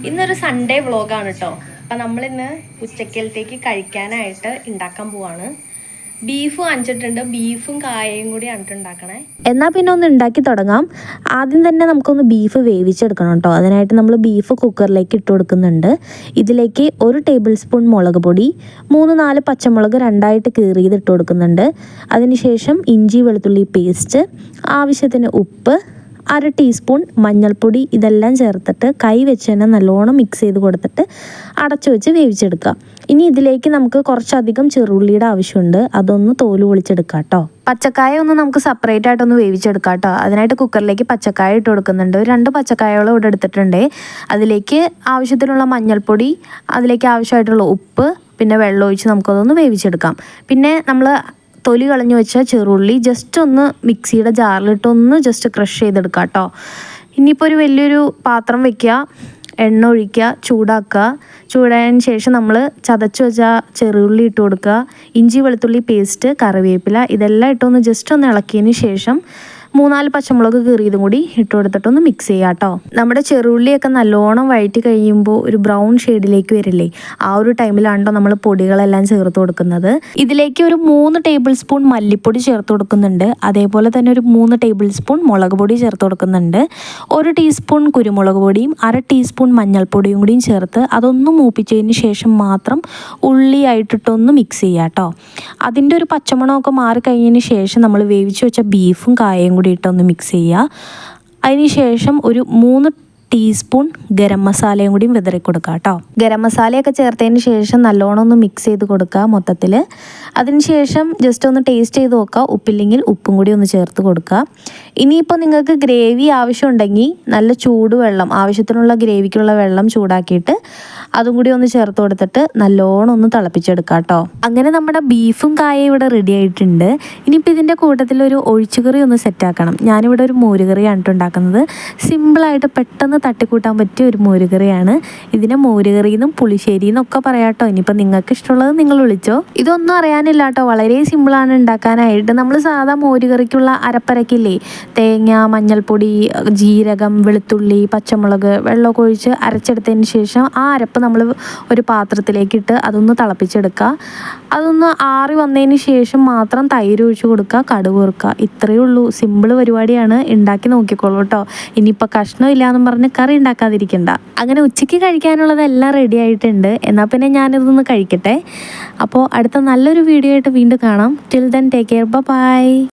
ഇന്നൊരു സൺഡേ വ്ളോഗാണ് കേട്ടോ. അപ്പം നമ്മളിന്ന് ഉച്ചക്കലത്തേക്ക് കഴിക്കാനായിട്ട് ഉണ്ടാക്കാൻ പോവാണ്. ബീഫ് വാങ്ങിച്ചിട്ടുണ്ട്. ബീഫും കായയും കൂടിയാണ് ഉണ്ടാക്കണേ. എന്നാൽ പിന്നെ ഒന്ന് ഉണ്ടാക്കി തുടങ്ങാം. ആദ്യം തന്നെ നമുക്കൊന്ന് ബീഫ് വേവിച്ചെടുക്കണം കേട്ടോ. അതിനായിട്ട് നമ്മൾ ബീഫ് കുക്കറിലേക്ക് ഇട്ട് കൊടുക്കുന്നുണ്ട്. ഇതിലേക്ക് 1 ടേബിൾ സ്പൂൺ മുളക് പൊടി, 3-4 പച്ചമുളക് രണ്ടായിട്ട് കീറിയത് ഇട്ട് കൊടുക്കുന്നുണ്ട്. അതിനുശേഷം ഇഞ്ചി വെളുത്തുള്ളി പേസ്റ്റ്, ആവശ്യത്തിന് ഉപ്പ്, 1/2 ടീസ്പൂൺ മഞ്ഞൾപ്പൊടി, ഇതെല്ലാം ചേർത്തിട്ട് കൈ വെച്ച് തന്നെ നല്ലോണം മിക്സ് ചെയ്ത് കൊടുത്തിട്ട് അടച്ചു വെച്ച് വേവിച്ചെടുക്കുക. ഇനി ഇതിലേക്ക് നമുക്ക് കുറച്ചധികം ചെറുള്ളിയുടെ ആവശ്യമുണ്ട്. അതൊന്ന് തോല് പൊളിച്ചെടുക്കാം കേട്ടോ. പച്ചക്കായ ഒന്ന് നമുക്ക് സെപ്പറേറ്റ് ആയിട്ടൊന്ന് വേവിച്ചെടുക്കാം കേട്ടോ. അതിനായിട്ട് കുക്കറിലേക്ക് പച്ചക്കായ ഇട്ട് കൊടുക്കുന്നുണ്ട്. 2 പച്ചക്കായകളും ഇവിടെ എടുത്തിട്ടുണ്ട്. അതിലേക്ക് ആവശ്യത്തിനുള്ള മഞ്ഞൾപ്പൊടി, അതിലേക്ക് ആവശ്യമായിട്ടുള്ള ഉപ്പ്, പിന്നെ വെള്ളം ഒഴിച്ച് നമുക്കതൊന്ന് വേവിച്ചെടുക്കാം. പിന്നെ നമ്മൾ തൊലി കളഞ്ഞു വെച്ച ചെറുള്ളി ജസ്റ്റ് ഒന്ന് മിക്സിയുടെ ജാറിലിട്ടൊന്ന് ജസ്റ്റ് ക്രഷ് ചെയ്തെടുക്കുക കേട്ടോ. ഇനിയിപ്പോൾ ഒരു വലിയൊരു പാത്രം വയ്ക്കുക, എണ്ണ ഒഴിക്കുക, ചൂടാക്കുക. ചൂടായതിന് ശേഷം നമ്മൾ ചതച്ച് വെച്ച ചെറുള്ളി ഇട്ട് കൊടുക്കുക, ഇഞ്ചി വെളുത്തുള്ളി പേസ്റ്റ്, കറിവേപ്പില, ഇതെല്ലാം ഇട്ടൊന്ന് ജസ്റ്റ് ഒന്ന് ഇളക്കിയതിന് ശേഷം 3-4 പച്ചമുളക് കീറിയതും കൂടി ഇട്ട് കൊടുത്തിട്ടൊന്ന് മിക്സ് ചെയ്യുക കേട്ടോ. നമ്മുടെ ചെറുള്ളിയൊക്കെ നല്ലോണം വഴറ്റി കഴിയുമ്പോൾ ഒരു ബ്രൗൺ ഷെയ്ഡിലേക്ക് വരില്ലേ, ആ ഒരു ടൈമിലാണോ നമ്മൾ പൊടികളെല്ലാം ചേർത്ത് കൊടുക്കുന്നത്. ഇതിലേക്ക് ഒരു 3 ടേബിൾ സ്പൂൺ മല്ലിപ്പൊടി ചേർത്ത് കൊടുക്കുന്നുണ്ട്. അതേപോലെ തന്നെ ഒരു 3 ടേബിൾ സ്പൂൺ മുളക് പൊടി ചേർത്ത് കൊടുക്കുന്നുണ്ട്. 1 ടീസ്പൂൺ കുരുമുളക് പൊടിയും 1/2 ടീസ്പൂൺ മഞ്ഞൾപ്പൊടിയും കൂടിയും ചേർത്ത് അതൊന്ന് മൂപ്പിച്ചതിന് ശേഷം മാത്രം ഉള്ളിയായിട്ടിട്ടൊന്ന് മിക്സ് ചെയ്യുക കേട്ടോ. അതിൻ്റെ ഒരു പച്ചമണമൊക്കെ മാറിക്കഴിഞ്ഞതിന് ശേഷം നമ്മൾ വേവിച്ച് വെച്ച ബീഫും കായയും കൂടി ഇട്ടൊന്ന് മിക്സ് ചെയ്യുക. അതിനുശേഷം ഒരു 3 ടീസ്പൂൺ ഗരം മസാലയും കൂടി വിതറി കൊടുക്കുക കേട്ടോ. ഗരം മസാലയൊക്കെ ചേർത്തതിന് ശേഷം നല്ലോണം ഒന്ന് മിക്സ് ചെയ്ത് കൊടുക്കുക മൊത്തത്തിൽ. അതിനുശേഷം ജസ്റ്റ് ഒന്ന് ടേസ്റ്റ് ചെയ്ത് നോക്കുക. ഉപ്പില്ലെങ്കിൽ ഉപ്പും കൂടി ഒന്ന് ചേർത്ത് കൊടുക്കുക. ഇനിയിപ്പോൾ നിങ്ങൾക്ക് ഗ്രേവി ആവശ്യമുണ്ടെങ്കിൽ നല്ല ചൂടുവെള്ളം, ആവശ്യത്തിനുള്ള ഗ്രേവിക്കുള്ള വെള്ളം ചൂടാക്കിയിട്ട് അതും കൂടി ഒന്ന് ചേർത്ത് കൊടുത്തിട്ട് നല്ലോണം ഒന്ന് തിളപ്പിച്ചെടുക്കുക കേട്ടോ. അങ്ങനെ നമ്മുടെ ബീഫും കായയും ഇവിടെ റെഡി ആയിട്ടുണ്ട്. ഇനിയിപ്പോൾ ഇതിൻ്റെ കൂട്ടത്തിൽ ഒരു ഒഴിച്ചുകറി ഒന്ന് സെറ്റാക്കണം. ഞാനിവിടെ ഒരു മോരുകറിയാണ് ഉണ്ടാക്കുന്നത്. സിമ്പിളായിട്ട് പെട്ടെന്ന് തട്ടിക്കൂട്ടാൻ പറ്റിയ ഒരു മോരുകറിയാണ്. ഇതിനെ മോരുകറിയെന്നും പുളിശ്ശേരിയെന്നും ഒക്കെ പറയാം കേട്ടോ. ഇനിയിപ്പോൾ നിങ്ങൾക്ക് ഇഷ്ടമുള്ളത് നിങ്ങൾ വിളിച്ചോ. ഇതൊന്നും അറിയാനില്ല കേട്ടോ, വളരെ സിമ്പിളാണ് ഉണ്ടാക്കാനായിട്ട്. നമ്മൾ സാധാ മോരുകറിക്കുള്ള അരപ്പരക്കില്ലേ, തേങ്ങ, മഞ്ഞൾപ്പൊടി, ജീരകം, വെളുത്തുള്ളി, പച്ചമുളക്, വെള്ളമൊക്കെ ഒഴിച്ച് അരച്ചെടുത്തതിന് ശേഷം ആ അരപ്പ് നമ്മൾ ഒരു പാത്രത്തിലേക്കിട്ട് അതൊന്ന് തിളപ്പിച്ചെടുക്കുക. അതൊന്ന് ആറി വന്നതിന് ശേഷം മാത്രം തൈര് ഒഴിച്ച് കൊടുക്കുക, കടുക് വറുക്കുക. ഇത്രയേ ഉള്ളൂ, സിമ്പിൾ പരിപാടിയാണ്. ഉണ്ടാക്കി നോക്കിക്കോളൂ കേട്ടോ. ഇനിയിപ്പോൾ കഷ്ണം ഇല്ലയെന്നും പറഞ്ഞ് കറി ഉണ്ടാക്കാതിരിക്കണ്ട. അങ്ങനെ ഉച്ചയ്ക്ക് കഴിക്കാനുള്ളതെല്ലാം റെഡി ആയിട്ടുണ്ട്. എന്നാൽ പിന്നെ ഞാനിതൊന്ന് കഴിക്കട്ടെ. അപ്പോൾ അടുത്ത നല്ലൊരു വീഡിയോ ആയിട്ട് വീണ്ടും കാണാം. Till then take care, by.